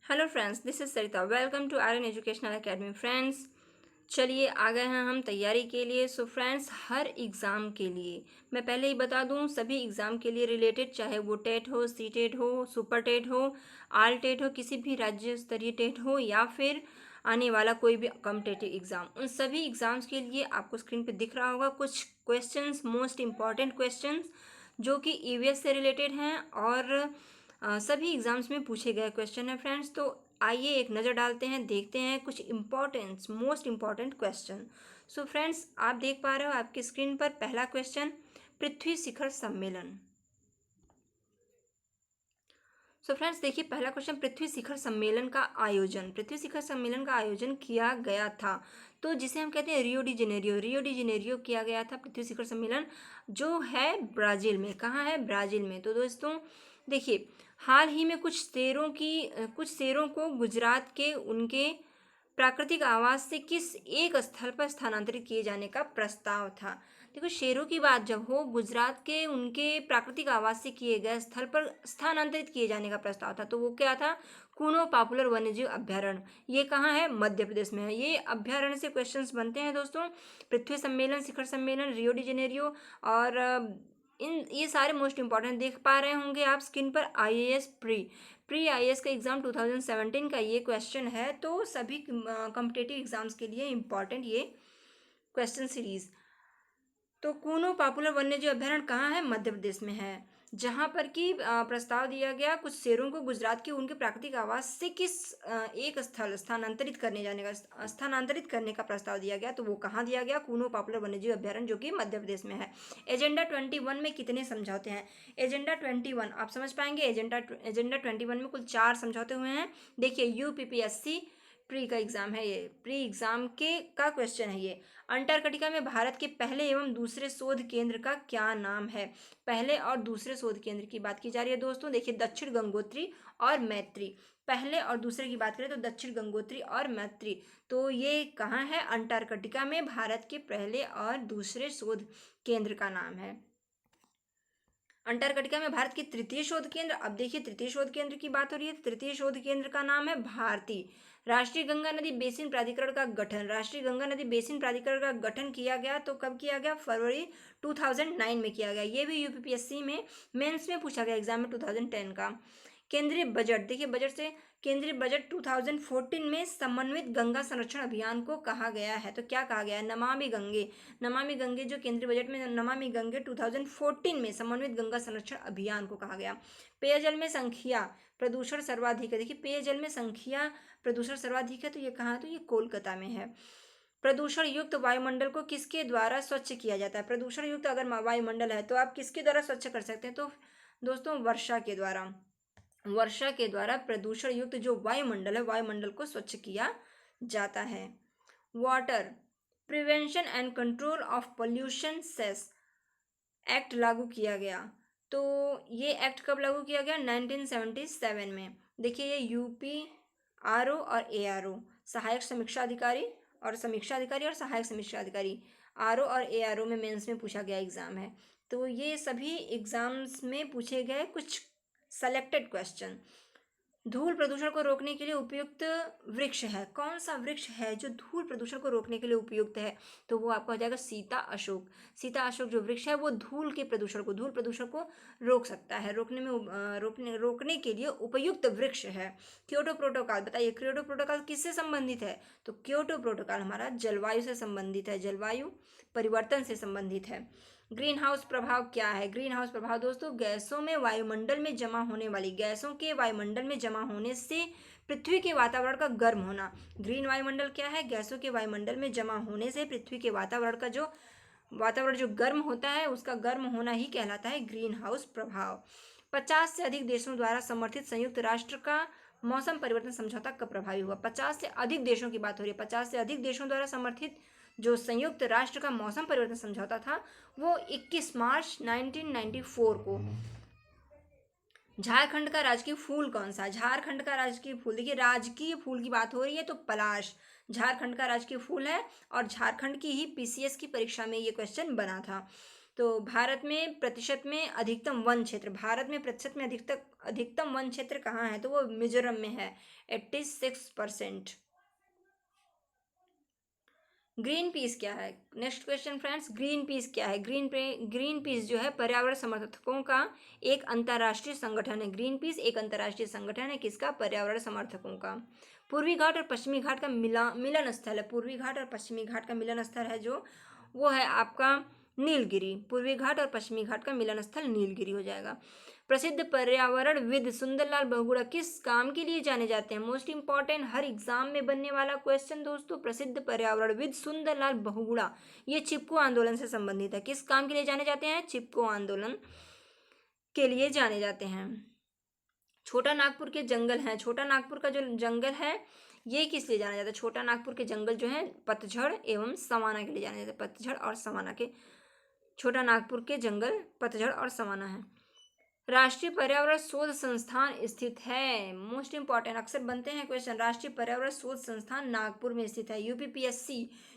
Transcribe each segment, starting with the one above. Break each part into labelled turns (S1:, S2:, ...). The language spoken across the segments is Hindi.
S1: Hello friends, this is Sarita. Welcome to Aryan educational academy. Friends, चलिए आ गए हैं हम तैयारी के लिए। सो फ्रेंड्स, हर एग्ज़ाम के लिए मैं पहले ही बता दूं, सभी एग्ज़ाम के लिए रिलेटेड, चाहे वो टेट हो, सी टेट हो, सुपर टेट हो, आल टेट हो, किसी भी राज्य स्तरीय टेट हो, या फिर आने वाला कोई भी कॉम्पिटेटिव एग्ज़ाम, उन सभी एग्ज़ाम्स के लिए आपको स्क्रीन पे दिख रहा होगा कुछ क्वेश्चंस, मोस्ट इम्पॉर्टेंट क्वेश्चंस जो कि ईवीएस से रिलेटेड हैं और सभी एग्ज़ाम्स में पूछे गए क्वेश्चन हैं फ्रेंड्स। तो आइए एक नज़र डालते हैं, देखते हैं कुछ important, most important question. So friends, आप देख पा रहे हो आपकी स्क्रीन पर पहला क्वेश्चन, पृथ्वी शिखर सम्मेलन। सो फ्रेंड्स देखिए, पहला क्वेश्चन, पृथ्वी शिखर सम्मेलन का आयोजन, पृथ्वी शिखर सम्मेलन का आयोजन किया गया था, तो जिसे हम कहते हैं Rio de Janeiro, Rio de Janeiro किया गया था पृथ्वी शिखर सम्मेलन, जो है ब्राज़ील में। कहाँ है? ब्राज़ील में। तो दोस्तों देखिए, हाल ही में कुछ शेरों को गुजरात के उनके प्राकृतिक आवास से किस एक स्थल पर स्थानांतरित किए जाने का प्रस्ताव था। देखो, शेरों की बात जब हो, गुजरात के उनके प्राकृतिक आवास से किए गए स्थल पर स्थानांतरित किए जाने का प्रस्ताव था, तो वो क्या था? कूनो पॉपुलर वन्यजीव अभ्यारण्य। ये कहाँ है? मध्य प्रदेश में है। ये अभ्यारण्य से क्वेश्चंस बनते हैं दोस्तों। पृथ्वी सम्मेलन, शिखर सम्मेलन, रियो डी जेनेरियो और इन ये सारे मोस्ट इंपॉर्टेंट देख पा रहे होंगे आप स्क्रीन पर। आईएएस प्री आईएएस का एग्ज़ाम 2017 का ये क्वेश्चन है, तो सभी कॉम्पिटेटिव एग्जाम्स के लिए इम्पॉर्टेंट ये क्वेश्चन सीरीज। तो कूनो पॉपुलर वन्यजीव अभयारण्य कहाँ है? मध्य प्रदेश में है, जहाँ पर कि प्रस्ताव दिया गया कुछ शेरों को गुजरात के उनके प्राकृतिक आवास से किस एक स्थल स्थानांतरित करने का प्रस्ताव दिया गया, तो वो कहाँ दिया गया? कूनो पॉपुलर वन्यजीव अभयारण्य, जो कि मध्य प्रदेश में है। एजेंडा 21 में कितने समझौते हैं? एजेंडा 21 आप समझ पाएंगे। एजेंडा 21 में कुल 4 समझौते हुए हैं। देखिए, यूपीपीएससी प्री का एग्जाम है, ये प्री एग्जाम के का क्वेश्चन है ये। अंटार्कटिका में भारत के पहले एवं दूसरे शोध केंद्र का क्या नाम है? पहले और दूसरे शोध केंद्र की बात की जा रही है दोस्तों। देखिए, दक्षिण गंगोत्री और मैत्री। पहले और दूसरे की बात करें तो दक्षिण गंगोत्री और मैत्री। तो ये कहाँ है? अंटार्कटिका में भारत के पहले और दूसरे शोध केंद्र का नाम है। अंटार्कटिका में भारत की तृतीय शोध केंद्र। अब देखिए, तृतीय शोध केंद्र की बात हो रही है। तृतीय शोध केंद्र का नाम है भारती। राष्ट्रीय गंगा नदी बेसिन प्राधिकरण का गठन, राष्ट्रीय गंगा नदी बेसिन प्राधिकरण का गठन किया गया, तो कब किया गया? फरवरी 2009 में किया गया। ये भी यूपीपीएससी में मेंस में पूछा गया एग्जाम में 2010 का। केंद्रीय बजट, देखिए बजट से, केंद्रीय बजट 2014 में समन्वित गंगा संरक्षण अभियान को कहा गया है, तो क्या कहा गया है? नमामि गंगे। नमामि गंगे जो केंद्रीय बजट में नमामि गंगे 2014 में समन्वित गंगा संरक्षण अभियान को कहा गया। पेयजल में संख्या प्रदूषण सर्वाधिक है। देखिए, पेयजल में संख्या प्रदूषण सर्वाधिक है, तो ये कहाँ है? तो ये कोलकाता में है। प्रदूषण युक्त वायुमंडल को किसके द्वारा स्वच्छ किया जाता है? प्रदूषण युक्त अगर वायुमंडल है तो आप किसके द्वारा स्वच्छ कर सकते हैं? तो दोस्तों, वर्षा के द्वारा। वर्षा के द्वारा प्रदूषण युक्त जो वायुमंडल है, वायुमंडल को स्वच्छ किया जाता है। Water prevention and control of pollution cess act लागू किया गया, तो ये एक्ट कब लागू किया गया? 1977 में। देखिए, ये यूपी आरओ और एआरओ, सहायक समीक्षा अधिकारी और सहायक समीक्षा अधिकारी, आरओ और एआरओ में मेंस में पूछा गया एग्जाम है। तो ये सभी एग्जाम्स में पूछे गए कुछ सेलेक्टेड क्वेश्चन। धूल प्रदूषण को रोकने के लिए उपयुक्त वृक्ष है, कौन सा वृक्ष है जो धूल प्रदूषण को रोकने के लिए उपयुक्त है? तो वो आपका हो जाएगा सीता अशोक। सीता अशोक जो वृक्ष है वो धूल प्रदूषण को रोक सकता है, रोकने के लिए उपयुक्त वृक्ष है। क्योटो प्रोटोकॉल, बताइए क्योटो प्रोटोकॉल किससे संबंधित है? तो क्योटो प्रोटोकॉल हमारा जलवायु से संबंधित है, जलवायु परिवर्तन से संबंधित है। ग्रीन हाउस प्रभाव क्या है? ग्रीन हाउस प्रभाव दोस्तों, गैसों में वायुमंडल में जमा होने वाली, गैसों के वायुमंडल में जमा होने से पृथ्वी के वातावरण का गर्म होना। ग्रीन वायुमंडल क्या है? गैसों के वायुमंडल में जमा होने से पृथ्वी के वातावरण जो गर्म होता है, उसका गर्म होना ही कहलाता है ग्रीन हाउस प्रभाव। 50 से अधिक देशों द्वारा समर्थित संयुक्त राष्ट्र का मौसम परिवर्तन समझौता कब प्रभावी हुआ? 50 से अधिक देशों की बात हो रही है। 50 से अधिक देशों द्वारा समर्थित जो संयुक्त राष्ट्र का मौसम परिवर्तन समझौता था, वो 21 मार्च 1994 को। झारखंड का राजकीय फूल कौन सा? झारखंड का राजकीय फूल, देखिए राजकीय फूल की बात हो रही है तो पलाश झारखंड का राजकीय फूल है, और झारखंड की ही पीसीएस की परीक्षा में ये क्वेश्चन बना था। तो भारत में प्रतिशत में अधिकतम वन क्षेत्र, भारत में प्रतिशत में अधिकतम वन क्षेत्र कहाँ है, तो वो मिजोरम में है, 86%। ग्रीन पीस क्या है? Next question friends, green peas क्या है? ग्रीन पीस जो है पर्यावरण समर्थकों का एक अंतर्राष्ट्रीय संगठन है। ग्रीन पीस एक अंतर्राष्ट्रीय संगठन है, किसका? पर्यावरण समर्थकों का। पूर्वी घाट और पश्चिमी घाट का मिलन स्थल है, पूर्वी घाट और पश्चिमी घाट का मिलन स्थल है जो, वो है आपका नीलगिरी। पूर्वी घाट और पश्चिमी घाट का मिलन स्थल नीलगिरी हो जाएगा। प्रसिद्ध पर्यावरणविद सुंदरलाल बहुगुणा किस काम के लिए जाने जाते हैं? मोस्ट इंपॉर्टेंट, हर एग्जाम में बनने वाला क्वेश्चन दोस्तों। प्रसिद्ध पर्यावरणविद सुंदरलाल बहुगुणा, ये चिपको आंदोलन से संबंधित है। किस काम के लिए जाने जाते हैं? चिपको आंदोलन के लिए जाने जाते हैं। छोटा नागपुर के जंगल हैं, छोटा नागपुर का जो जंगल है ये किस लिए जाना जाता है? छोटा नागपुर के जंगल जो है पतझड़ एवं सवाना के लिए जाने जाते हैं। पतझड़ और सवाना के, छोटा नागपुर के जंगल पतझड़ और सवाना है। राष्ट्रीय पर्यावरण शोध संस्थान स्थित है, मोस्ट इंपॉर्टेंट, अक्सर बनते हैं क्वेश्चन। राष्ट्रीय पर्यावरण शोध संस्थान नागपुर में स्थित है।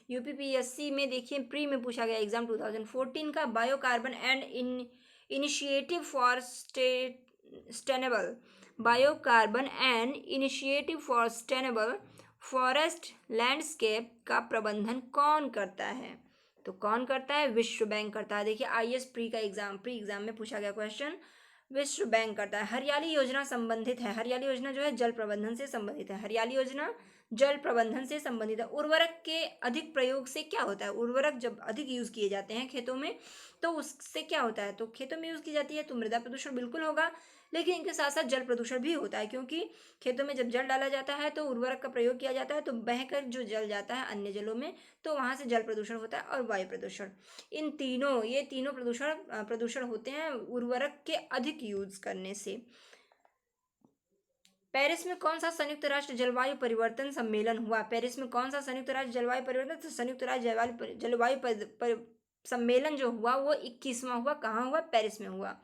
S1: यूपीपीएससी में देखिए प्री में पूछा गया एग्जाम 2014 का, biocarbon and initiative for sustainable, biocarbon and initiative for sustainable forest landscape का प्रबंधन कौन करता है? तो कौन करता है? विश्व बैंक करता है। देखिए आईएएस प्री एग्जाम में पूछा गया क्वेश्चन, विश्व बैंक करता है। हरियाली योजना संबंधित है, हरियाली योजना जो है जल प्रबंधन से संबंधित है, हरियाली योजना जल प्रबंधन से संबंधित है। उर्वरक के अधिक प्रयोग से क्या होता है? उर्वरक जब अधिक यूज किए जाते हैं खेतों में तो उससे क्या होता है? तो खेतों में यूज की जाती है तो मृदा प्रदूषण बिल्कुल होगा, लेकिन इनके साथ साथ जल प्रदूषण भी होता है, क्योंकि खेतों में जब जल डाला जाता है तो उर्वरक का प्रयोग किया जाता है तो बहकर जो जल जाता है अन्य जलों में, तो वहां से जल प्रदूषण होता है और वायु प्रदूषण। ये तीनों प्रदूषण होते हैं उर्वरक के अधिक यूज करने से। पेरिस में कौन सा संयुक्त राष्ट्र जलवायु परिवर्तन सम्मेलन हुआ? पेरिस में कौन सा संयुक्त राष्ट्र जलवायु परिवर्तन, तो संयुक्त राष्ट्र जलवायु सम्मेलन जो हुआ वो 21वां हुआ। कहाँ हुआ? पेरिस में हुआ।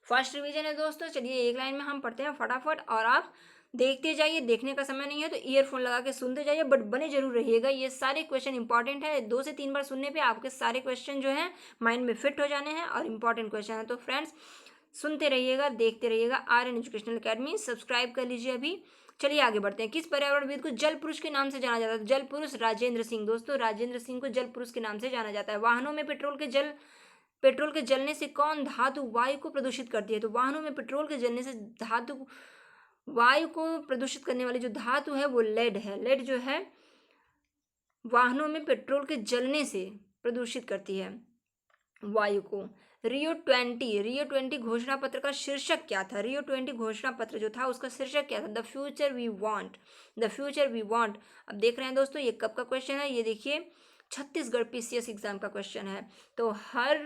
S1: फर्स्ट रिवीजन है दोस्तों, चलिए एक लाइन में हम पढ़ते हैं फटाफट और आप देखते जाइए। देखने का समय नहीं है तो ईयरफोन लगा के सुनते जाइए, बट बने जरूर रहिएगा। ये सारे क्वेश्चन इंपॉर्टेंट है, 2 से 3 बार सुनने पे आपके सारे क्वेश्चन जो हैं माइंड में फिट हो जाने हैं और इंपॉर्टेंट क्वेश्चन है। तो फ्रेंड्स सुनते रहिएगा, देखते रहिएगा। आर्यन एजुकेशनल अकेडमी सब्सक्राइब कर लीजिए अभी। चलिए आगे बढ़ते हैं। किस पर्यावरणविद को जल पुरुष के नाम से जाना जाता है? जल पुरुष राजेंद्र सिंह। दोस्तों राजेंद्र सिंह को जल पुरुष के नाम से जाना जाता है। वाहनों में पेट्रोल के जलने से कौन धातु वायु को प्रदूषित करती है? तो वाहनों में पेट्रोल के जलने से धातु वायु को प्रदूषित करने वाली जो धातु है वो लेड है। लेड जो है वाहनों में पेट्रोल के जलने से प्रदूषित करती है वायु को। रियो 20 घोषणा पत्र का शीर्षक क्या था? रियो 20 घोषणा पत्र जो था उसका शीर्षक क्या था? The future we want. अब देख रहे हैं दोस्तों ये कब का क्वेश्चन है? ये देखिए छत्तीसगढ़ पीसीएस एग्जाम का क्वेश्चन है। तो हर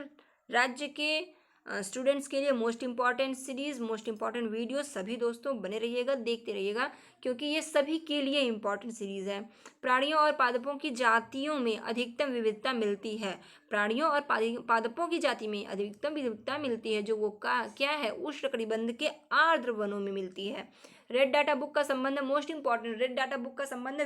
S1: राज्य के स्टूडेंट्स के लिए most important series, most important video, सभी दोस्तों बने रहिएगा, देखते रहिएगा, क्योंकि ये सभी के लिए इंपॉर्टेंट सीरीज है। प्राणियों और पादपों की जातियों में अधिकतम विविधता मिलती है। प्राणियों और पादपों की जाति में अधिकतम विविधता मिलती है, जो वो क्या है? उष्णकटिबंध के आर्द्र वनों में मिलती है। रेड डाटा बुक का संबंध, most important, red data book का संबंध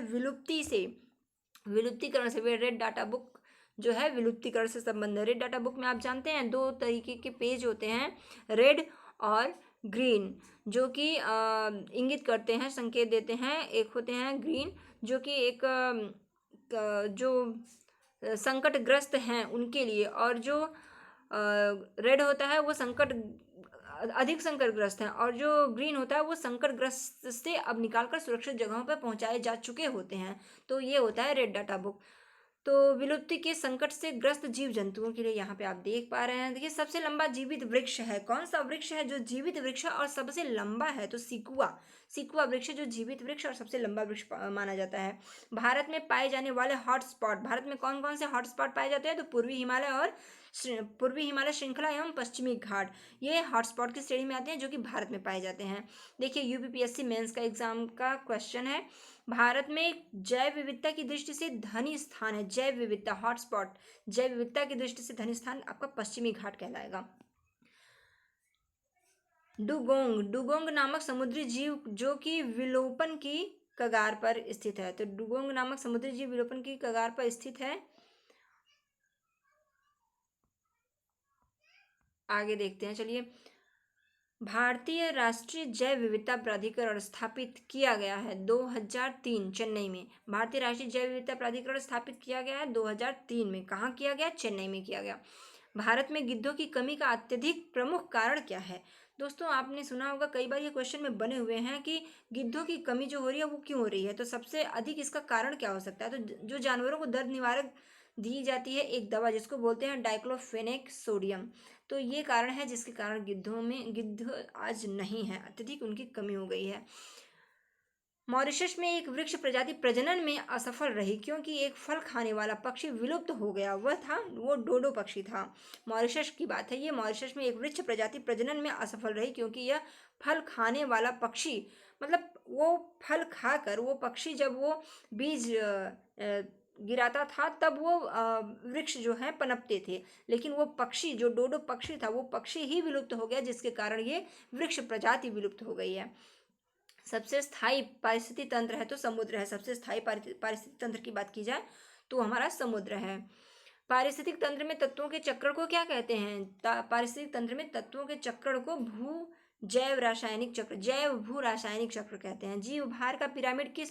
S1: विलुप्तीकरण से। रेड डाटा बुक जो है विलुप्तीकरण से संबंध है। रेड डाटा बुक में आप जानते हैं 2 तरीके के पेज होते हैं, रेड और ग्रीन, जो कि इंगित करते हैं, संकेत देते हैं। एक होते हैं ग्रीन जो कि एक जो संकटग्रस्त हैं उनके लिए, और जो रेड होता है वो अधिक संकटग्रस्त हैं, और जो ग्रीन होता है वो संकटग्रस्त से अब निकालकर सुरक्षित जगहों पर पहुंचाए जा चुके होते हैं। तो ये होता है रेड डाटा बुक। तो विलुप्ति के संकट से ग्रस्त जीव जंतुओं के लिए यहाँ पे आप देख पा रहे हैं। देखिए सबसे लंबा जीवित वृक्ष है, कौन सा वृक्ष है जो जीवित वृक्ष है और सबसे लंबा है? तो सिकुआ वृक्ष जो जीवित वृक्ष और सबसे लंबा वृक्ष माना जाता है। भारत में पाए जाने वाले हॉटस्पॉट, भारत में कौन कौन से हॉटस्पॉट पाए जाते हैं? तो पूर्वी हिमालय श्रृंखला एवं पश्चिमी घाट, ये हॉटस्पॉट की श्रेणी में आते हैं जो कि भारत में पाए जाते हैं। देखिए यूपीपीएससी मेंस का एग्जाम का क्वेश्चन है, भारत में जैव विविधता की दृष्टि से धनी स्थान है, जैव विविधता हॉटस्पॉट, जैव विविधता की दृष्टि से धनी स्थान आपका पश्चिमी घाट कहलाएगा। डुगोंग नामक समुद्री जीव जो कि विलोपन की कगार पर स्थित है। तो डुगोंग नामक समुद्री जीव विलोपन की कगार पर स्थित है। आगे देखते हैं, चलिए। भारतीय राष्ट्रीय जैव विविधता प्राधिकरण स्थापित किया गया है 2003 चेन्नई में। भारतीय राष्ट्रीय जैव विविधता प्राधिकरण स्थापित किया गया है 2003 में। कहाँ किया गया? चेन्नई में किया गया। भारत में गिद्धों की कमी का अत्यधिक प्रमुख कारण क्या है? दोस्तों, आपने सुना होगा, कई बार ये क्वेश्चन में बने हुए हैं कि गिद्धों की कमी जो हो रही है वो क्यों हो रही है, तो सबसे अधिक इसका कारण क्या हो सकता है? तो जो जानवरों को दर्द निवारक दी जाती है एक दवा जिसको बोलते हैं डाइक्लोफेनेक सोडियम, तो ये कारण है जिसके कारण गिद्ध आज नहीं है, अत्यधिक उनकी कमी हो गई है। मॉरिशस में एक वृक्ष प्रजाति प्रजनन में असफल रही क्योंकि एक फल खाने वाला पक्षी विलुप्त हो गया। वो डोडो पक्षी था। मॉरिशस की बात है ये। मॉरिशस में एक वृक्ष प्रजाति प्रजनन में असफल रही क्योंकि यह फल खाने वाला पक्षी, मतलब वो फल खाकर वो पक्षी जब वो बीज गिराता था तब वो वृक्ष जो है पनपते थे, लेकिन वो पक्षी जो डोडो पक्षी था वो पक्षी ही विलुप्त हो गया, जिसके कारण ये वृक्ष प्रजाति विलुप्त हो गई है। सबसे स्थायी पारिस्थितिक तंत्र है तो समुद्र है। सबसे स्थायी पारिस्थितिक तंत्र की बात की जाए तो हमारा समुद्र है। पारिस्थितिक तंत्र में तत्वों के चक्र को क्या कहते हैं? पारिस्थितिक तंत्र में तत्वों के चक्र को भू जैव रासायनिक चक्र, जैव भू रासायनिक चक्र कहते हैं। जीव भार का पिरामिड किस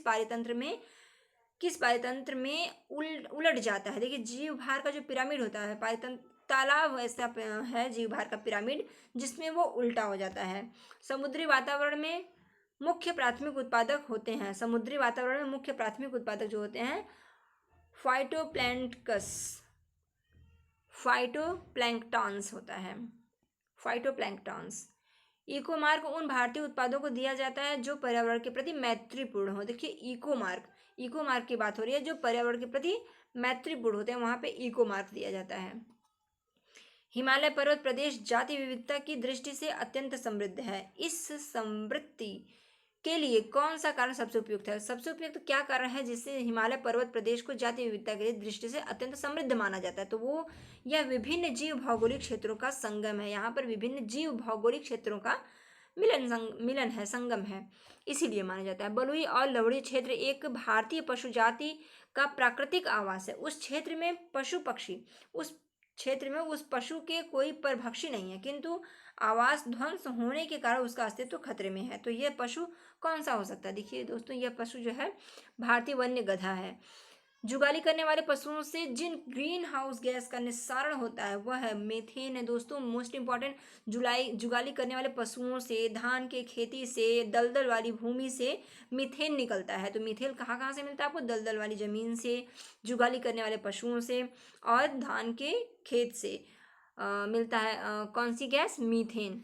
S1: पारितंत्र में उलट जाता है? देखिए, जीव भार का जो पिरामिड होता है पारितंत्र, तालाब ऐसा है जीव भार का पिरामिड जिसमें वो उल्टा हो जाता है। समुद्री वातावरण में मुख्य प्राथमिक उत्पादक होते हैं। समुद्री वातावरण में मुख्य प्राथमिक उत्पादक जो होते हैं फाइटोप्लैंक्टस, फाइटोप्लैंक्टॉन्स होता है, फाइटोप्लैंक्टॉन्स। इको मार्क उन भारतीय उत्पादों को दिया जाता है जो पर्यावरण के प्रति मैत्रीपूर्ण हो। देखिए, इको मार्क की बात हो रही है, जो पर्यावरण के प्रति मैत्रीपूर्ण होते हैं वहां पे इको मार्क दिया जाता है। हिमालय पर्वत प्रदेश जाति विविधता की दृष्टि से अत्यंत समृद्ध है। इस समृद्धि के लिए कौन सा कारण सबसे उपयुक्त है? सबसे उपयुक्त क्या कारण है जिससे हिमालय पर्वत प्रदेश को जाति विविधता की दृष्टि से अत्यंत समृद्ध माना जाता है? तो वो यह विभिन्न जीव भौगोलिक क्षेत्रों का संगम है। यहाँ पर विभिन्न जीव भौगोलिक क्षेत्रों का मिलन है, संगम है, इसीलिए माना जाता है। बलुई और लवणी क्षेत्र एक भारतीय पशु जाति का प्राकृतिक आवास है। उस क्षेत्र में उस पशु के कोई परभक्षी नहीं है, किंतु आवास ध्वंस होने के कारण उसका अस्तित्व खतरे में है। तो यह पशु कौन सा हो सकता है? देखिए दोस्तों, यह पशु जो है भारतीय वन्य गधा है। जुगाली करने वाले पशुओं से जिन ग्रीन हाउस गैस का निस्सारण होता है वह है मीथेन है। दोस्तों, मोस्ट इंपॉर्टेंट, जुगाली करने वाले पशुओं से, धान के खेती से, दलदल वाली भूमि से मीथेन निकलता है। तो मीथेन कहाँ कहाँ से मिलता है आपको? दलदल वाली जमीन से, जुगाली करने वाले पशुओं से और धान के खेत से मिलता है कौन सी गैस? मीथेन।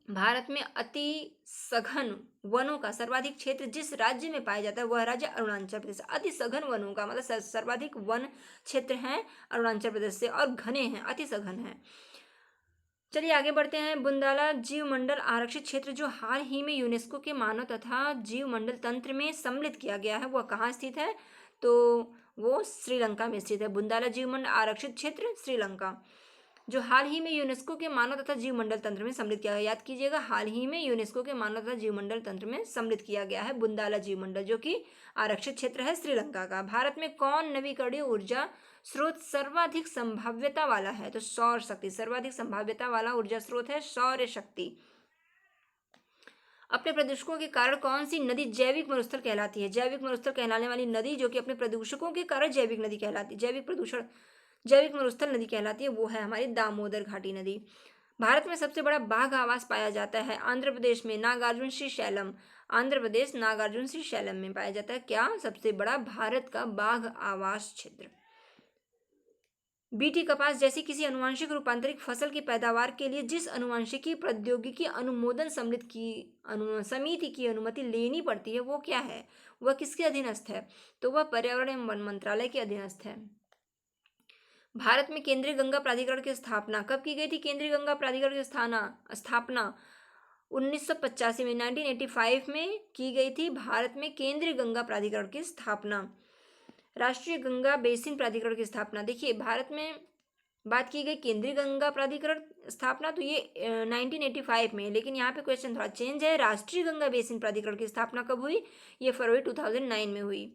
S1: भारत में अति सघन वनों का सर्वाधिक क्षेत्र जिस राज्य में पाया जाता है वह राज्य अरुणाचल प्रदेश। अति सघन वनों का मतलब सर्वाधिक वन क्षेत्र हैं अरुणाचल प्रदेश से, और घने हैं, अति सघन हैं। चलिए आगे बढ़ते हैं। बुंदाला जीवमंडल आरक्षित क्षेत्र जो हाल ही में यूनेस्को के मानव तथा जीवमंडल तंत्र में सम्मिलित किया गया है वह कहाँ स्थित है? तो वो श्रीलंका में स्थित है। बुंदाला जीवमंडल आरक्षित क्षेत्र श्रीलंका, जो हाल ही में यूनेस्को के मानव तथा जीवमंडल तंत्र में सम्मिलित किया गया। याद कीजिएगा, हाल ही में यूनेस्को के मानव तथा जीवमंडल तंत्र में सम्मिलित किया गया है बुंदाला जीवमंडल, जो कि आरक्षित क्षेत्र है श्रीलंका का। भारत में कौन नवीकरणीय ऊर्जा स्रोत सर्वाधिक संभाव्यता वाला है? तो सौर शक्ति। सर्वाधिक संभाव्यता वाला ऊर्जा स्रोत है सौर शक्ति। अपने प्रदूषकों के कारण कौन सी नदी जैविक मरुस्थल कहलाती है? जैविक मरुस्थल कहलाने वाली नदी जो कि अपने प्रदूषकों के कारण जैविक नदी कहलाती है, जैविक मरुस्थल नदी कहलाती है, वो है हमारी दामोदर घाटी नदी। भारत में सबसे बड़ा बाघ आवास पाया जाता है आंध्र प्रदेश में नागार्जुन श्री शैलम। आंध्र प्रदेश नागार्जुन श्री शैलम में पाया जाता है क्या? सबसे बड़ा भारत का बाघ आवास क्षेत्र। बीटी कपास जैसी किसी अनुवांशिक रूपांतरित फसल की पैदावार के लिए जिस अनुवांशिकी प्रौद्योगिकी अनुमोदन समिति की अनुमति लेनी पड़ती है वो क्या है? वह किसके अधीनस्थ है? तो वह पर्यावरण एवं वन मंत्रालय के अधीनस्थ है। भारत में केंद्रीय गंगा प्राधिकरण की स्थापना कब की गई थी? केंद्रीय गंगा प्राधिकरण की स्थापना 1985 में, 1985 में की गई थी। भारत में केंद्रीय गंगा प्राधिकरण की स्थापना। राष्ट्रीय गंगा बेसिन प्राधिकरण की स्थापना, देखिए भारत में बात की गई केंद्रीय गंगा प्राधिकरण स्थापना तो ये 1985 में, लेकिन यहाँ पे क्वेश्चन थोड़ा चेंज है। राष्ट्रीय गंगा बेसिन प्राधिकरण की स्थापना कब हुई? ये फरवरी 2009 में हुई।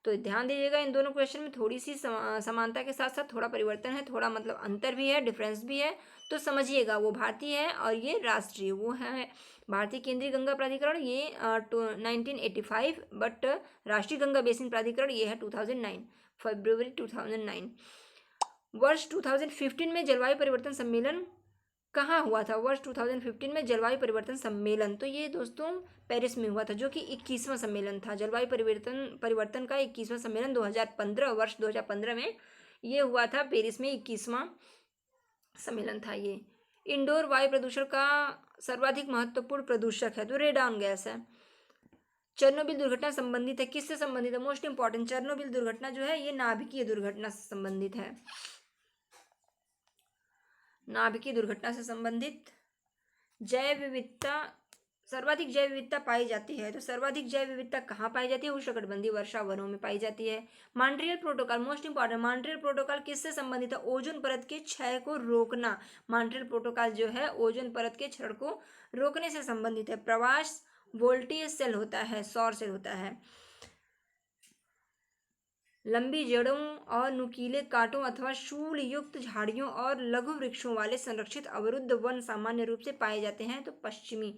S1: तो ध्यान दीजिएगा, इन दोनों क्वेश्चन में थोड़ी सी समानता के साथ साथ थोड़ा परिवर्तन है, थोड़ा मतलब अंतर भी है, डिफरेंस भी है। तो समझिएगा, वो भारतीय है और ये राष्ट्रीय, वो है भारतीय केंद्रीय गंगा प्राधिकरण, ये 1985, बट राष्ट्रीय गंगा बेसिन प्राधिकरण ये है 2009, फरवरी 2009। वर्ष 2015 में जलवायु परिवर्तन सम्मेलन कहाँ हुआ था? वर्ष 2015 में जलवायु परिवर्तन सम्मेलन, तो ये दोस्तों पेरिस में हुआ था, जो कि 21वां सम्मेलन था। जलवायु परिवर्तन का 21वां सम्मेलन 2015, वर्ष 2015 में ये हुआ था, पेरिस में 21वां सम्मेलन था ये। इंडोर वायु प्रदूषण का सर्वाधिक महत्वपूर्ण प्रदूषक है, तो रेडॉन गैस है। चेरनोबिल दुर्घटना संबंधित है, किससे संबंधित है? मोस्ट इंपॉर्टेंट, चेरनोबिल दुर्घटना जो है ये नाभिकीय दुर्घटना से संबंधित है, नाभिकीय दुर्घटना से संबंधित। जैव विविधता, सर्वाधिक जैव विविधता पाई जाती है, तो सर्वाधिक जैव विविधता कहाँ पाई जाती है? उष्णकटिबंधीय वर्षा वनों में पाई जाती है। Montreal protocol, most important, Montreal protocol किससे संबंधित है? ओजोन परत के क्षय को रोकना। मॉन्ट्रियल प्रोटोकॉल जो है ओजोन परत के क्षय को रोकने से संबंधित है। प्रवास वोल्टेज सेल होता है, सौर सेल होता है। लंबी जड़ों और नुकीले कांटों अथवा शूल युक्त झाड़ियों और लघु वृक्षों वाले संरक्षित अवरुद्ध वन सामान्य रूप से पाए जाते हैं, तो पश्चिमी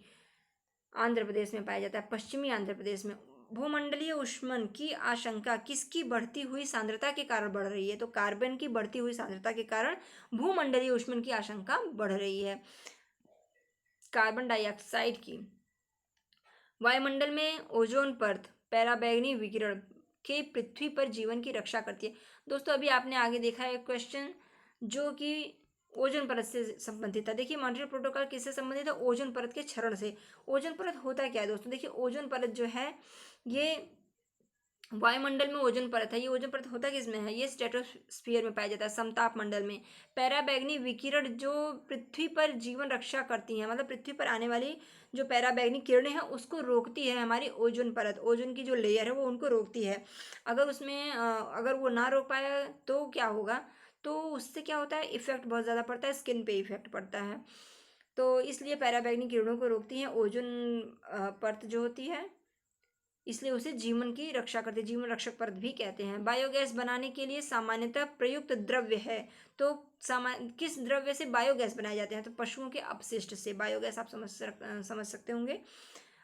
S1: आंध्र प्रदेश में पाया जाता है, पश्चिमी आंध्र प्रदेश में। भूमंडलीय ऊष्मन की आशंका किसकी बढ़ती हुई सांद्रता के कारण बढ़ रही है? तो कार्बन की बढ़ती हुई सांद्रता के कारण भूमंडलीय ऊष्मन की आशंका बढ़ रही है, कार्बन डाइऑक्साइड की। वायुमंडल में ओजोन परत पराबैंगनी विकिरण के पृथ्वी पर जीवन की रक्षा करती है। दोस्तों अभी आपने आगे देखा है क्वेश्चन जो कि ओजोन परत से संबंधित था। देखिए मॉन्ट्रियल प्रोटोकॉल किससे संबंधित है? ओजोन परत के क्षरण से। ओजोन परत होता क्या है दोस्तों? देखिए ओजोन परत जो है ये वायुमंडल में ओजोन परत है, ये ओजोन परत होता किसमें है? ये स्ट्रेटोस्फीयर में पाया जाता है, समताप मंडल में। पैराबैंगनी विकिरण जो पृथ्वी पर जीवन रक्षा करती हैं, मतलब पृथ्वी पर आने वाली जो पैराबैंगनी किरणें हैं उसको रोकती है हमारी ओजोन परत, ओजोन की जो लेयर है वो उनको रोकती है। अगर उसमें अगर वो ना रोक पाया तो क्या होगा? तो उससे क्या होता है, इफेक्ट बहुत ज़्यादा पड़ता है, स्किन पे इफेक्ट पड़ता है। तो इसलिए पैराबैंगनी किरणों को रोकती है ओजोन परत जो होती है, इसलिए उसे जीवन की रक्षा करते, जीवन रक्षक परत भी कहते हैं। बायोगैस बनाने के लिए सामान्यतः प्रयुक्त द्रव्य है, तो किस द्रव्य से बायोगैस बनाए जाते हैं? तो पशुओं के अपशिष्ट से बायोगैस, आप समझ सकते होंगे,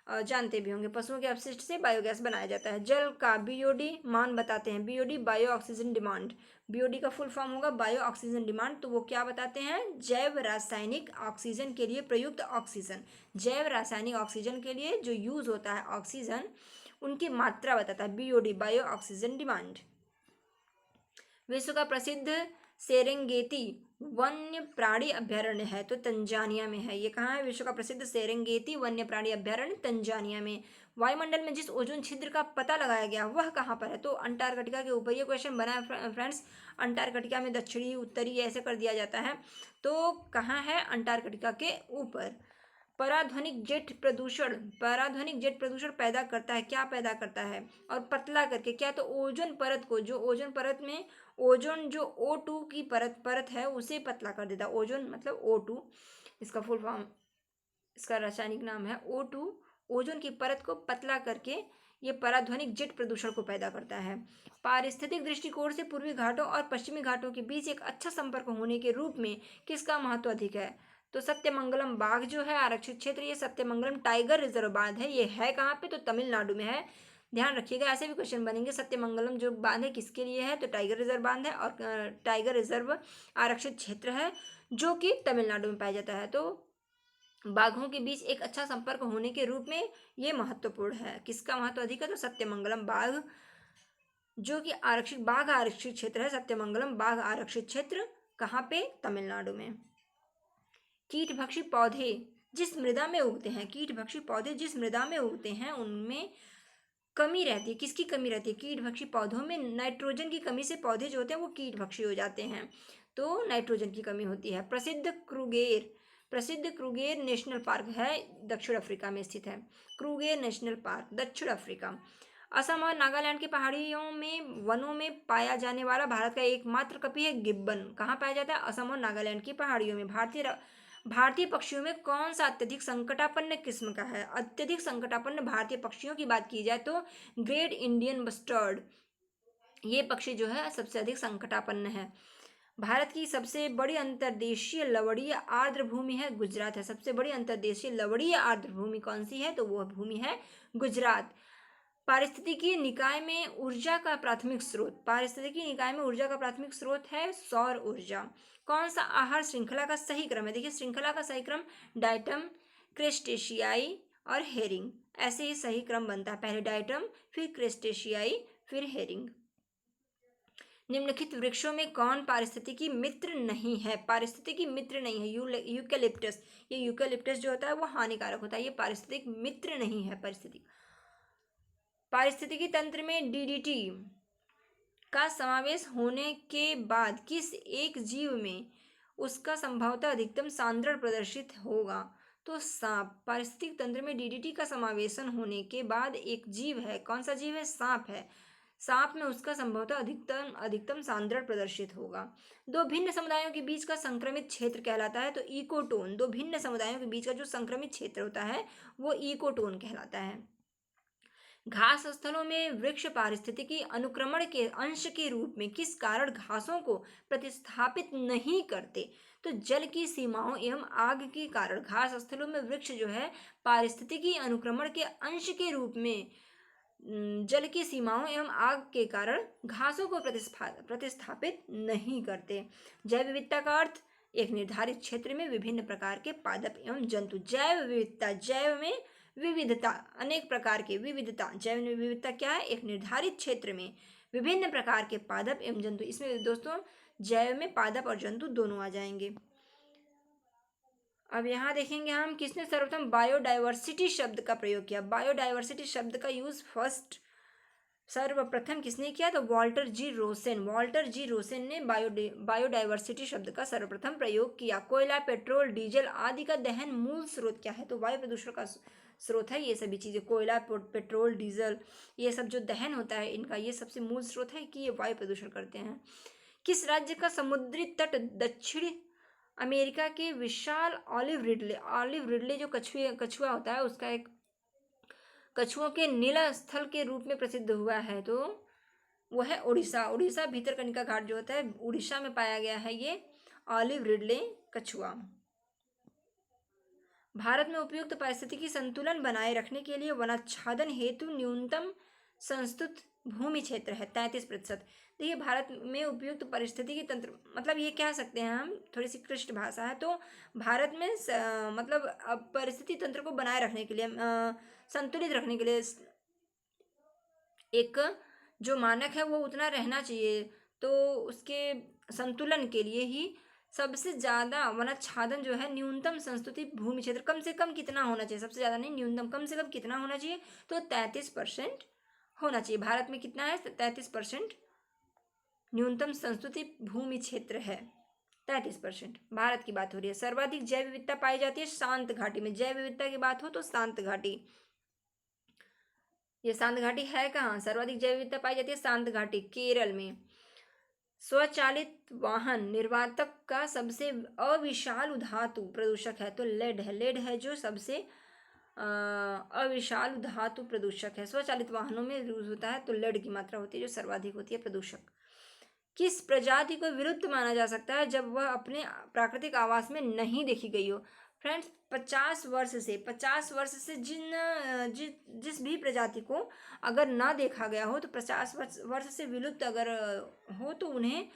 S1: जानते भी होंगे, पशुओं के अपशिष्ट से बायोगैस बनाया जाता है। जल का बीओडी मान बताते हैं, BOD bio oxygen demand, BOD का फुल फॉर्म होगा बायो ऑक्सीजन डिमांड, तो वो क्या बताते हैं? जैव रासायनिक ऑक्सीजन के लिए प्रयुक्त ऑक्सीजन, जैव रासायनिक ऑक्सीजन के लिए जो यूज होता है ऑक्सीजन, उनकी मात्रा बताता है बीओडी, बायो ऑक्सीजन डिमांड। विश्व का प्रसिद्ध सेरेंगेती वन्य प्राणी अभ्यारण्य है, तो तंजानिया में है। ये कहाँ है? विश्व का प्रसिद्ध सेरेंगेती वन्य प्राणी अभ्यारण्य तंजानिया में। वायुमंडल में जिस ओजोन छिद्र का पता लगाया गया वह कहाँ पर है? तो अंटार्कटिका के ऊपर। ये क्वेश्चन बना है फ्रेंड्स, अंटार्कटिका में दक्षिणी उत्तरी ऐसे कर दिया जाता है, तो कहाँ है? अंटार्कटिका के ऊपर। पराध्वनिक जेट प्रदूषण, पराध्वनिक जेट प्रदूषण पैदा करता है, क्या पैदा करता है? और पतला करके क्या? तो ओजोन परत को, जो ओजोन परत में ओजोन जो O2 की परत है उसे पतला कर देता है। ओजोन मतलब O2, इसका फुल फॉर्म, इसका रासायनिक नाम है O2। ओजोन की परत को पतला करके ये पराध्वनिक जेट प्रदूषण को पैदा करता है। पारिस्थितिक दृष्टिकोण से पूर्वी घाटों और पश्चिमी घाटों के बीच एक अच्छा संपर्क होने के रूप में किसका महत्व अधिक है? तो सत्यमंगलम बाघ जो है आरक्षित क्षेत्र, ये सत्यमंगलम टाइगर रिजर्व बांध है, ये है कहाँ पे? तो तमिलनाडु में है। ध्यान रखिएगा, ऐसे भी क्वेश्चन बनेंगे। सत्यमंगलम जो बांध है किसके लिए है? तो टाइगर रिजर्व बांध है, और टाइगर रिजर्व आरक्षित क्षेत्र है जो कि तमिलनाडु में पाया जाता है। तो बाघों के बीच एक अच्छा संपर्क होने के रूप में ये महत्वपूर्ण है। किसका महत्व अधिक है? तो सत्यमंगलम बाघ जो कि आरक्षित, बाघ आरक्षित क्षेत्र है, सत्यमंगलम बाघ आरक्षित क्षेत्र कहाँ पे? तमिलनाडु में। कीटभक्षी पौधे जिस मृदा में उगते हैं, कीटभक्षी पौधे जिस मृदा में उगते हैं उनमें कमी रहती है, किसकी कमी रहती है? कीटभक्षी पौधों में नाइट्रोजन की कमी से पौधे जो होते हैं वो कीटभक्षी हो जाते हैं, तो नाइट्रोजन की कमी होती है। प्रसिद्ध क्रूगेर नेशनल पार्क है, दक्षिण अफ्रीका में स्थित है। क्रूगेर नेशनल पार्क, दक्षिण अफ्रीका। असम और नागालैंड की पहाड़ियों में वनों में पाया जाने वाला भारत का एकमात्र कपि है गिब्बन। कहाँ पाया जाता है? असम और नागालैंड की पहाड़ियों में। भारतीय पक्षियों में कौन सा अत्यधिक संकटापन्न किस्म का है? अत्यधिक संकटापन्न भारतीय पक्षियों की बात की जाए तो ग्रेट इंडियन बस्टर्ड, ये पक्षी जो है सबसे अधिक संकटापन्न है। भारत की सबसे बड़ी अंतर्देशीय लवणीय आर्द्र भूमि है गुजरात है। सबसे बड़ी अंतर्देशीय लवणीय आर्द्र भूमि कौन सी है, तो वह भूमि है गुजरात। पारिस्थितिकी निकाय में ऊर्जा का प्राथमिक स्रोत, पारिस्थितिकी निकाय में ऊर्जा का प्राथमिक स्रोत है सौर ऊर्जा। कौन सा आहार श्रृंखला का सही क्रम है, देखिए श्रृंखला का सही क्रम डाइटम, क्रेस्टेशियाई और हेरिंग, ऐसे ही सही क्रम बनता है, पहले डाइटम फिर क्रेस्टेशियाई फिर हेरिंग। निम्नलिखित वृक्षों में कौन पारिस्थितिकी मित्र नहीं है, पारिस्थितिकी मित्र नहीं है, यूकेलिप्टस, ये यूकेलिप्टस जो होता है वो हानिकारक होता है, ये पारिस्थितिक मित्र नहीं है। पारिस्थितिकी तंत्र में डीडीटी का समावेश होने के बाद किस एक जीव में उसका संभवतः अधिकतम सांद्रण प्रदर्शित होगा, तो सांप। पारिस्थितिक तंत्र में डीडीटी का समावेशन होने के बाद एक जीव है, कौन सा जीव है, सांप है। सांप में उसका संभवतः अधिकतम सांद्रण प्रदर्शित होगा। दो भिन्न समुदायों के बीच का संक्रमित क्षेत्र कहलाता है, तो इकोटोन। दो भिन्न समुदायों के बीच का जो संक्रमित क्षेत्र होता है वो इकोटोन कहलाता है। घास स्थलों में वृक्ष पारिस्थितिकी अनुक्रमण के अंश के रूप में किस कारण घासों को प्रतिस्थापित नहीं करते, तो जल की सीमाओं एवं आग के कारण घास स्थलों में वृक्ष जो है पारिस्थितिकी अनुक्रमण के अंश के रूप में जल की सीमाओं एवं आग के कारण घासों को प्रतिस्थापित नहीं करते। जैव विविधता का अर्थ एक निर्धारित क्षेत्र में विभिन्न प्रकार के पादप एवं जंतु। जैव विविधता, जैव में विविधता, अनेक प्रकार के विविधता, जैव विविधता क्या है, एक निर्धारित क्षेत्र में विभिन्न प्रकार के पादप एवं जंतु। इसमें दोस्तों जैव में पादप और जंतु दोनों आ जाएंगे। अब यहाँ देखेंगे हम किसने सर्वप्रथम बायोडाइवर्सिटी शब्द का प्रयोग किया। बायोडाइवर्सिटी शब्द का यूज सर्वप्रथम किसने किया, तो Walter G Rosen. Walter G Rosen ने बायोडाइवर्सिटी शब्द का सर्वप्रथम प्रयोग किया। कोयला, पेट्रोल, डीजल आदि का दहन मूल स्रोत क्या है, तो वायु प्रदूषण का स्रोत है ये सभी चीज़ें। कोयला, पेट्रोल, डीजल, ये सब जो दहन होता है इनका ये सबसे मूल स्रोत है कि ये वायु प्रदूषण करते हैं। किस राज्य का समुद्री तट दक्षिण अमेरिका के विशाल ऑलिव रिडले जो कछुआ होता है उसका एक कछुओं के नीला स्थल के रूप में प्रसिद्ध हुआ है, तो वो है उड़ीसा भितरकनिका घाट जो होता है उड़ीसा में पाया गया है ये ऑलिव रिडले कछुआ। भारत में उपयुक्त पारिस्थितिकी संतुलन बनाए रखने के लिए वनाच्छादन हेतु न्यूनतम संस्तुत भूमि क्षेत्र है 33%। देखिए भारत में उपयुक्त पारिस्थितिकी तंत्र मतलब ये कह सकते हैं हम, थोड़ी सी क्लिष्ट भाषा है, तो भारत में मतलब परिस्थिति तंत्र को बनाए रखने के लिए संतुलित रखने के लिए एक जो मानक है वो उतना रहना चाहिए, तो उसके संतुलन के लिए ही सबसे ज़्यादा वनाच्छादन जो है न्यूनतम संस्तुति भूमि क्षेत्र कम से कम कितना होना चाहिए, सबसे ज़्यादा नहीं न्यूनतम कम से कम कितना होना चाहिए, तो 33% होना चाहिए। भारत में कितना है, 33% न्यूनतम संस्तुति भूमि क्षेत्र है, 33%। भारत की बात हो रही है। सर्वाधिक जैव विविधता पाई जाती है शांत घाटी में। जैव विविधता की बात हो तो शांत घाटी, ये शांत घाटी है कहाँ, सर्वाधिक जैव विविधता पाई जाती है शांत घाटी केरल में। स्वचालित वाहन निर्वातक का सबसे अविशाल धातु प्रदूषक है, तो लेड है। लेड है जो सबसे अविशाल धातु प्रदूषक है। स्वचालित वाहनों में यूज होता है तो लेड की मात्रा होती है जो सर्वाधिक होती है प्रदूषक। किस प्रजाति को विलुप्त माना जा सकता है जब वह अपने प्राकृतिक आवास में नहीं देखी गई हो। फ्रेंड्स 50 वर्ष से जिस भी प्रजाति को अगर ना देखा गया हो तो 50 वर्ष से विलुप्त अगर हो तो उन्हें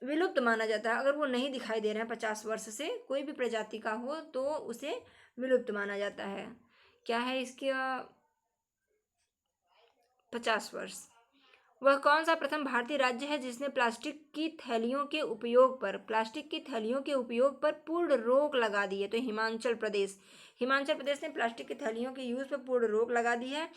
S1: विलुप्त माना जाता है। अगर वो नहीं दिखाई दे रहे हैं 50 वर्ष से कोई भी प्रजाति का हो तो उसे विलुप्त माना जाता है। क्या है इसका 50 वर्ष। वह कौन सा प्रथम भारतीय राज्य है जिसने प्लास्टिक की थैलियों के उपयोग पर पूर्ण रोक लगा दी है, तो हिमाचल प्रदेश ने प्लास्टिक की थैलियों के यूज पर पूर्ण रोक लगा दी है।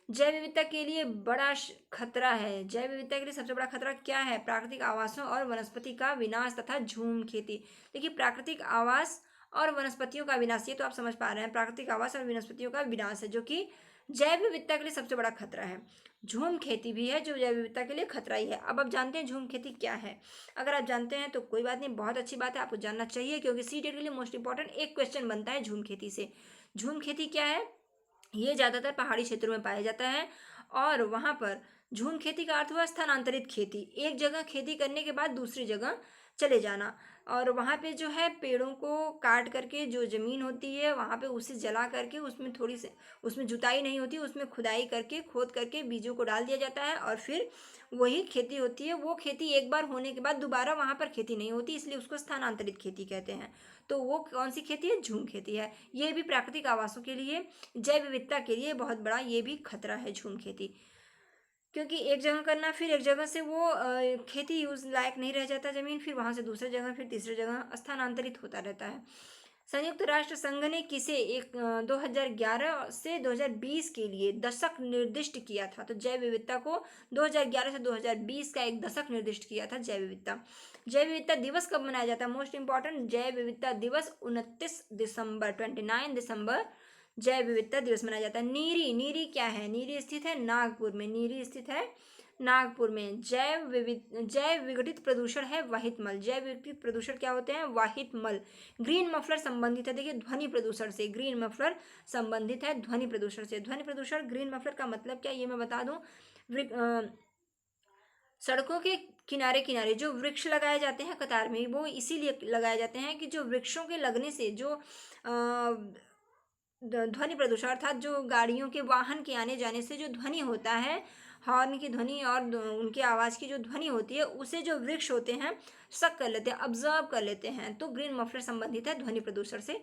S1: जैव विविधता के लिए बड़ा खतरा है, जैव विविधता के लिए सबसे बड़ा खतरा क्या है, प्राकृतिक आवासों और वनस्पति का विनाश तथा झूम खेती। देखिए प्राकृतिक आवास और वनस्पतियों का विनाश, ये तो आप समझ पा रहे हैं, प्राकृतिक आवास और वनस्पतियों का विनाश है जो कि जैव विविधता के लिए सबसे बड़ा खतरा है। झूम खेती भी है जो जैव विविधता के लिए खतरा ही है। अब आप जानते हैं झूम खेती क्या है। अगर आप जानते हैं तो कोई बात नहीं, बहुत अच्छी बात है, आपको जानना चाहिए क्योंकि सीटेट के लिए मोस्ट इंपॉर्टेंट एक क्वेश्चन बनता है झूम खेती से। झूम खेती क्या है, ये ज़्यादातर पहाड़ी क्षेत्रों में पाया जाता है और वहाँ पर झूम खेती का अर्थ हुआ स्थानांतरित खेती, एक जगह खेती करने के बाद दूसरी जगह चले जाना, और वहाँ पे जो है पेड़ों को काट करके जो ज़मीन होती है वहाँ पे उसे जला करके उसमें थोड़ी सी, उसमें जुताई नहीं होती, उसमें खुदाई करके खोद करके बीजों को डाल दिया जाता है और फिर वही खेती होती है। वो खेती एक बार होने के बाद दोबारा वहाँ पर खेती नहीं होती, इसलिए उसको स्थानांतरित खेती कहते हैं। तो वो कौन सी खेती है? झूम खेती है। ये भी प्राकृतिक आवासों के लिए, जैव विविधता के लिए बहुत बड़ा ये भी खतरा है झूम खेती, क्योंकि एक जगह करना फिर एक जगह से वो खेती यूज लायक नहीं रह जाता ज़मीन, फिर वहाँ से दूसरी जगह, फिर तीसरी जगह स्थानांतरित होता रहता है। संयुक्त राष्ट्र संघ ने किसे 2011 से 2020 के लिए दशक निर्दिष्ट किया था? तो जैव विविधता को 2011 से 2020 का एक दशक निर्दिष्ट किया था जैव विविधता। जैव विविधता दिवस कब मनाया जाता है? मोस्ट इंपॉर्टेंट, जैव विविधता दिवस 29 दिसंबर जैव विविधता दिवस मनाया जाता है। नीरी, नीरी क्या है? नीरी स्थित है नागपुर में, नीरी स्थित है नागपुर में। जैव विघटित प्रदूषण है वाहित मल। जैव विघटित प्रदूषण क्या होते हैं? वाहित मल। ग्रीन मफलर संबंधित है, देखिए ध्वनि प्रदूषण से, ग्रीन मफलर संबंधित है ध्वनि प्रदूषण से। ध्वनि प्रदूषण, ग्रीन मफलर का मतलब क्या, ये मैं बता दूं। सड़कों के किनारे किनारे जो वृक्ष लगाए जाते हैं कतार में, वो इसीलिए लगाए जाते हैं कि जो वृक्षों के लगने से जो ध्वनि प्रदूषण अर्थात जो गाड़ियों के, वाहन के आने जाने से जो ध्वनि होता है, हॉर्न की ध्वनि और उनकी आवाज़ की जो ध्वनि होती है, उसे जो वृक्ष होते हैं सक कर लेते हैं, ऑब्जर्व कर लेते हैं। तो ग्रीन मफलर संबंधित है ध्वनि प्रदूषण से।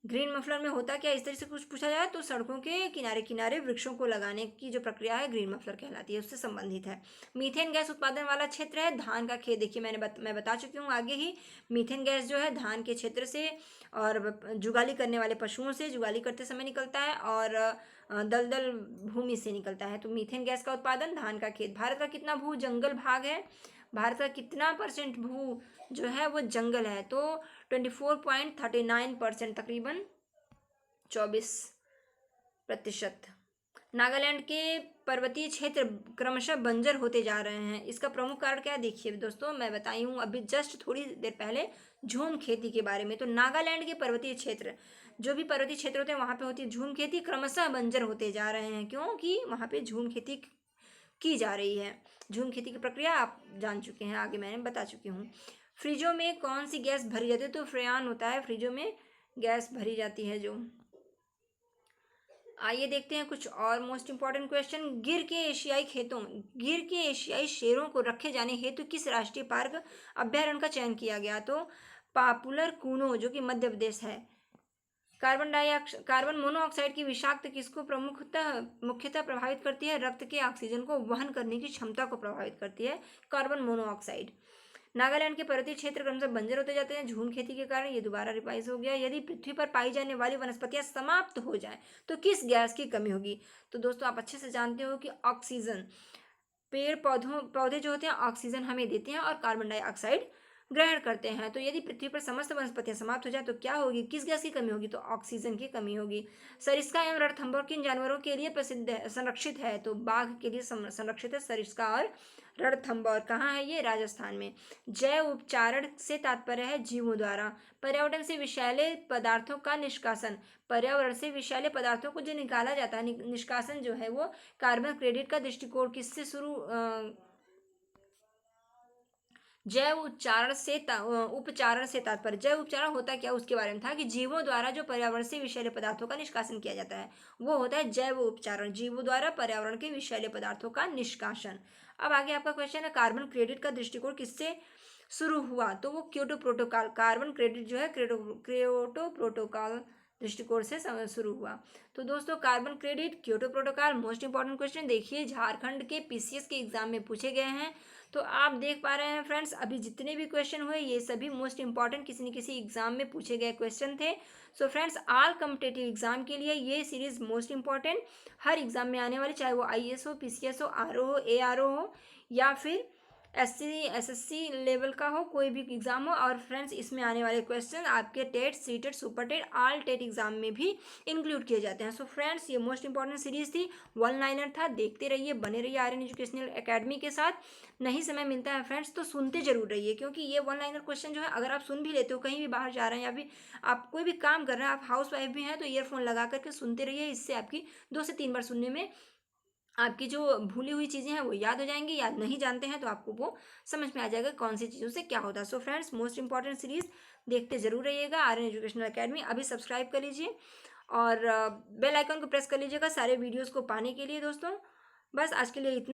S1: ग्रीन मफलर में होता क्या, इस तरह से कुछ पूछा जाए तो सड़कों के किनारे किनारे वृक्षों को लगाने की जो प्रक्रिया है ग्रीन मफलर कहलाती है, उससे संबंधित है। मीथेन गैस उत्पादन वाला क्षेत्र है धान का खेत। देखिए मैं बता चुकी हूँ आगे ही, मीथेन गैस जो है धान के क्षेत्र से और जुगाली करने वाले पशुओं से जुगाली करते समय निकलता है, और दलदल भूमि से निकलता है। तो मीथेन गैस का उत्पादन धान का खेत। भारत का कितना भू जंगल भाग है? भारत का कितना % भू जो है वो जंगल है? तो 24.39%, तकरीबन 24%। नागालैंड के पर्वतीय क्षेत्र क्रमशः बंजर होते जा रहे हैं, इसका प्रमुख कारण क्या है? देखिए दोस्तों, मैं बताई हूँ अभी जस्ट थोड़ी देर पहले झूम खेती के बारे में। तो नागालैंड के पर्वतीय क्षेत्र, जो भी पर्वतीय क्षेत्र होते हैं वहाँ पे होती है झूम खेती, क्रमशः बंजर होते जा रहे हैं क्योंकि वहाँ पे झूम खेती की जा रही है। झूम खेती की प्रक्रिया आप जान चुके हैं, आगे मैंने बता चुकी हूँ। फ्रिजों में कौन सी गैस भरी जाती है? तो फ्रेयान होता है, फ्रिजों में गैस भरी जाती है जो। आइए देखते हैं कुछ और मोस्ट इंपॉर्टेंट क्वेश्चन। गिर के एशियाई शेरों को रखे जाने हेतु किस राष्ट्रीय पार्क अभ्यारण्य का चयन किया गया? तो पॉपुलर कूनो, जो कि मध्य प्रदेश है। कार्बन मोनोऑक्साइड की विषाक्त किसको मुख्यतः प्रभावित करती है? रक्त के ऑक्सीजन को वहन करने की क्षमता को प्रभावित करती है कार्बन मोनोऑक्साइड। नागालैंड के पर्वतीय क्षेत्र क्रमशः बंजर होते जाते हैं झूम खेती के कारण, ये दोबारा रिवाइज हो गया। यदि पृथ्वी पर पाई जाने वाली वनस्पतियां समाप्त हो जाए तो किस गैस की कमी होगी? तो दोस्तों आप अच्छे से जानते हो कि ऑक्सीजन, पौधे जो होते हैं ऑक्सीजन हमें देते हैं और कार्बन डाइऑक्साइड ग्रहण करते हैं। तो यदि पृथ्वी पर समस्त वनस्पतियां समाप्त हो जाए तो क्या होगी, किस गैस की कमी होगी? तो ऑक्सीजन की कमी होगी। सरिस्का एवं रणथंभौर किन जानवरों के लिए प्रसिद्ध है, संरक्षित है? तो बाघ के लिए संरक्षित है सरिस्का और रणथंभौर। कहाँ है ये? राजस्थान में। जैव उपचारण से तात्पर्य है जीवों द्वारा। पर्यावरण से विषैले पदार्थों का निष्कासन, पर्यावरण से विषैले पदार्थों को जो निकाला जाता है, निष्कासन जो है वो कार्बन क्रेडिट का दृष्टिकोण किससे शुरू जैव उपचारण से तात्पर्य, जैव उपचारण होता क्या उसके बारे में था कि जीवों द्वारा जो पर्यावरण से विषैले पदार्थों का निष्कासन किया जाता है वो होता है जैव उपचारण, जीवों द्वारा पर्यावरण के विषैले पदार्थों का निष्कासन। अब आगे आपका क्वेश्चन है कार्बन क्रेडिट का दृष्टिकोण किससे शुरू हुआ? तो वो क्योटो प्रोटोकॉल, कार्बन क्रेडिट जो है क्योटो प्रोटोकॉल दृष्टिकोण से शुरू हुआ। तो दोस्तों carbon credit, Kyoto protocol, most important question देखिए झारखंड के पीसीएस के एग्जाम में पूछे गए हैं। तो आप देख पा रहे हैं फ्रेंड्स, अभी जितने भी क्वेश्चन हुए ये सभी मोस्ट इंपॉर्टेंट किसी न किसी एग्जाम में पूछे गए क्वेश्चन थे। So friends all competitive exam के लिए ये सीरीज मोस्ट इंपॉर्टेंट, हर एग्जाम में आने वाली, चाहे वो आईएएस हो, पीसीएस हो, आरओ हो, एआरओ हो, या फिर एससी एसएससी लेवल का हो, कोई भी एग्जाम हो। और फ्रेंड्स इसमें आने वाले क्वेश्चन आपके TET, CTET, super TET, all TET exam में भी इंक्लूड किए जाते हैं। सो फ्रेंड्स ये मोस्ट इंपॉर्टेंट सीरीज थी, वन लाइनर था। देखते रहिए, बने रहिए आर्यन एजुकेशनल एकेडमी के साथ। नहीं समय मिलता है फ्रेंड्स तो सुनते जरूर रहिए, क्योंकि ये वन लाइनर क्वेश्चन जो है अगर आप सुन भी लेते हो, कहीं भी बाहर जा रहे हैं या फिर आप कोई भी काम कर रहे हैं, आप हाउस वाइफ भी हैं, तो ईयरफोन लगा करके सुनते रहिए। इससे आपकी 2 से 3 बार सुनने में आपकी जो भूली हुई चीज़ें हैं वो याद हो जाएंगी, याद नहीं जानते हैं तो आपको वो समझ में आ जाएगा कौन सी चीज़ों से क्या होता है। So friends, most important series देखते जरूर रहिएगा आर्यन एजुकेशनल अकेडमी। अभी सब्सक्राइब कर लीजिए और बेल आइकन को प्रेस कर लीजिएगा सारे वीडियोज़ को पाने के लिए दोस्तों। बस आज के लिए इतना।